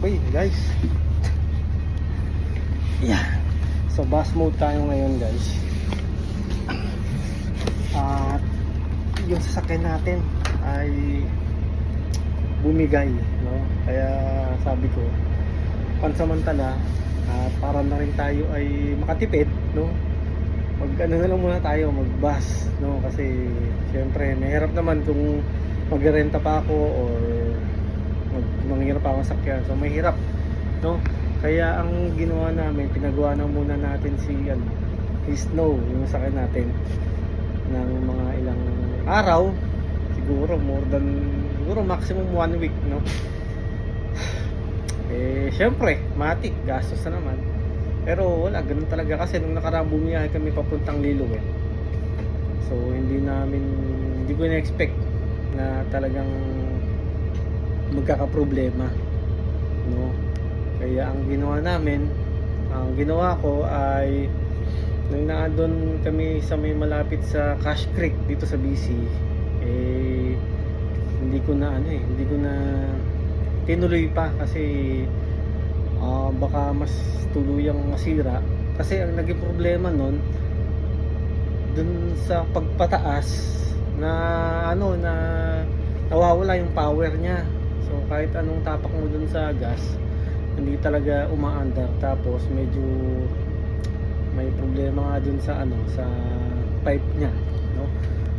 Okay guys, yeah, so bus mode tayo ngayon guys. At yung sasakyan natin ay bumigay, no? Kaya sabi ko pansamantala, para na rin tayo ay makatipid, no? Mag ano na lang muna tayo, mag bus, no? Kasi syempre mahirap naman kung magrenta pa ako or manghirap pa akong sakyan. So mahirap, no? Kaya ang ginawa namin, pinagawa na muna natin si Snow, yung sakyan natin ng mga ilang araw, siguro siguro maximum 1 week, no? Syempre matik, gastos na naman, pero wala, ganun talaga kasi nung nakaraan bumiyahe kami papuntang Lilowen. So hindi ko na-expect na talagang magkakaproblema, no? Kaya ang ginawa ko ay nung naandun kami sa may malapit sa Cash Creek dito sa BC, hindi ko na tinuloy pa kasi baka mas tuluyang masira, kasi ang naging problema nun dun sa pagpataas na nawawala yung power niya. So kahit anong tapak mo dun sa gas, hindi talaga umaandar. Tapos medyo may problema nga dun sa sa pipe niya, no?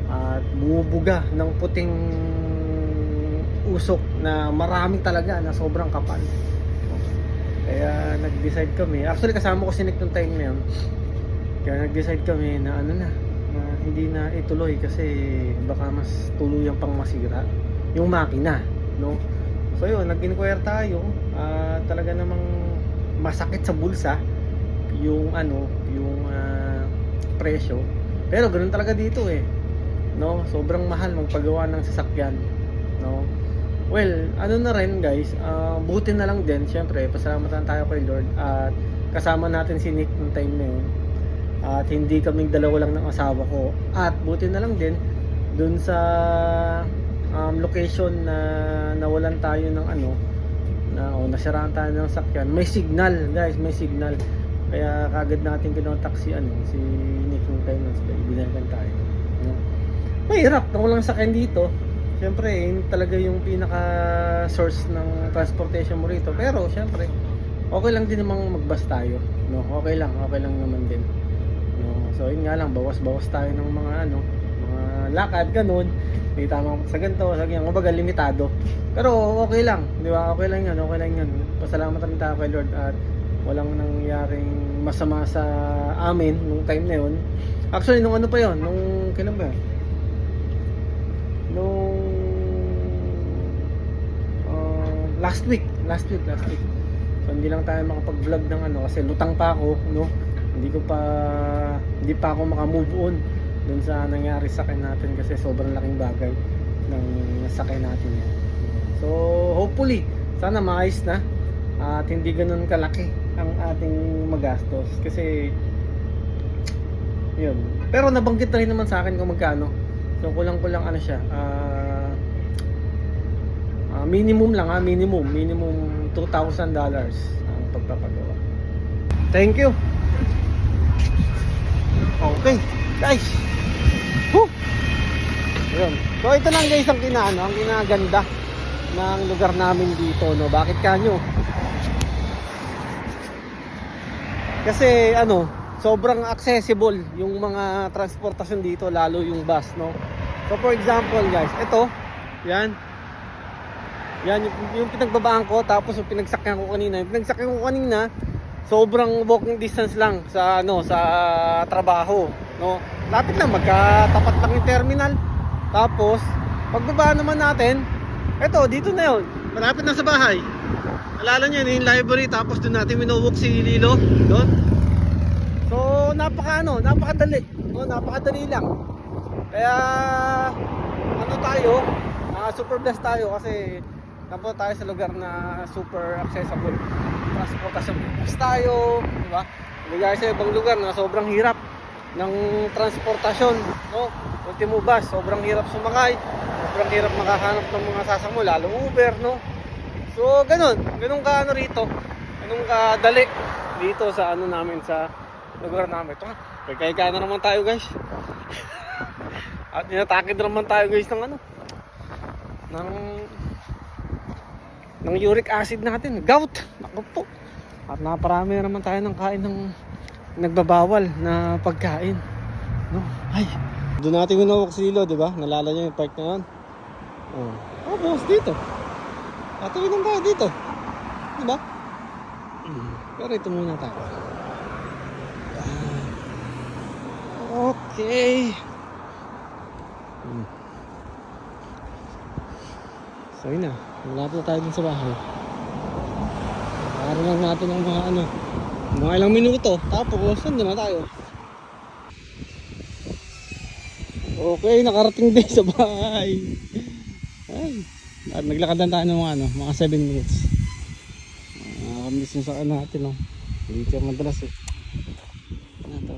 At bumubuga ng puting usok na marami talaga, na sobrang kapal. Kaya nag-decide kami, actually kasama ko si Nick nung time na yun, kaya nag-decide kami na na hindi na ituloy kasi baka mas tuluyang pang masira yung makina, no? So yun, nag-inquire tayo, talaga namang masakit sa bulsa yung presyo. Pero ganoon talaga dito no? Sobrang mahal magpagawa ng sasakyan, no? Well, na rin guys, buti na lang din, syempre pasalamatan tayo kay Lord at kasama natin si Nick nung time na yun, at hindi kaming dalawa lang ng asawa ko. At buti na lang din dun sa location na nawalan tayo ng nasiraan tayo ng sakyan, may signal guys, may signal. Kaya kagad natin kinontak si Nick yung time na binalikan tayo, no? Mahirap na walang sakyan dito. Syempre yun talaga yung pinaka source ng transportation mo rito. Pero syempre okay lang din namang mag-bus tayo, no? Okay lang naman din, no? So yun nga lang, bawas tayo ng mga mga lakad ganun. May tamang sa ganito, sa ganyan, kumbaga limitado. Pero okay lang, di ba? Okay lang yan. Pasalamatan rin tayo kay Lord at walang nangyaring masama sa amin nung time na yun. Actually, nung pa yun? Nung kailan ba yun? Nung last week. So hindi lang tayo makapag-vlog ng kasi lutang pa ako, no? Hindi pa ako maka-move on dun sa nangyari sa akin natin kasi sobrang laking bagay ng sakay natin yan. So hopefully sana maayos na at hindi ganoon kalaki ang ating magastos kasi yun. Pero nabanggit na rin naman sa akin kung magkano. So kulang siya, minimum lang, minimum $2,000 ang pagpapagawa. Thank you. Okay guys, yun. So ito lang guys ang kinaganda ng lugar namin dito, no? Bakit kanyo? Kasi sobrang accessible yung mga transportasyon dito, lalo yung bus, no? So for example guys, ito, yan yung pinagbabaan ko, tapos yung pinagsakyan ko kanina, sobrang walking distance lang sa sa trabaho, no? Lapit lang, magkatapat lang yung terminal. Tapos pagbaba naman natin, eto dito na yun, malapit na sa bahay. Alala nyo yung library, tapos doon natin minowalk si Lilo doon. So napakadali, no? Napakadali lang. Kaya tayo, super blessed tayo kasi napunta tayo sa lugar na super accessible transportasyon. Bus tayo, di ba? Hindi gaya sa ibang lugar na sobrang hirap ng transportasyon, no? Ultimo bus, sobrang hirap sumakay, sobrang hirap makahanap ng mga sasamo, lalo Uber, no? So, ganun ka ano rito. Ganun ka dali dito sa ano namin, sa lugar namin. Ito nga, kaya na naman tayo guys. At inatakid naman tayo guys ng ano, ng uric acid natin, gout. Naku po. At naparami na naman tayo ng kain ng nagbabawal na pagkain. No? Ay. Doon natin ginawak si Lilo, di ba? Nalala niyo yung park na yun? Oh, boss, dito. Tatuloy lang tayo dito. Di ba? Pero ito muna tayo. Okay. So yun na. Malapit na tayo dun sa bahay. Araw lang natin ng mga ilang minuto. Tapos, saan na tayo? Okay, nakarating din sa bahay. Ay. At naglakad lang tayo ng mga 7 minutes. Nakakamiss yung saka natin, oh. Hindi siya madalas, eh. Ano to?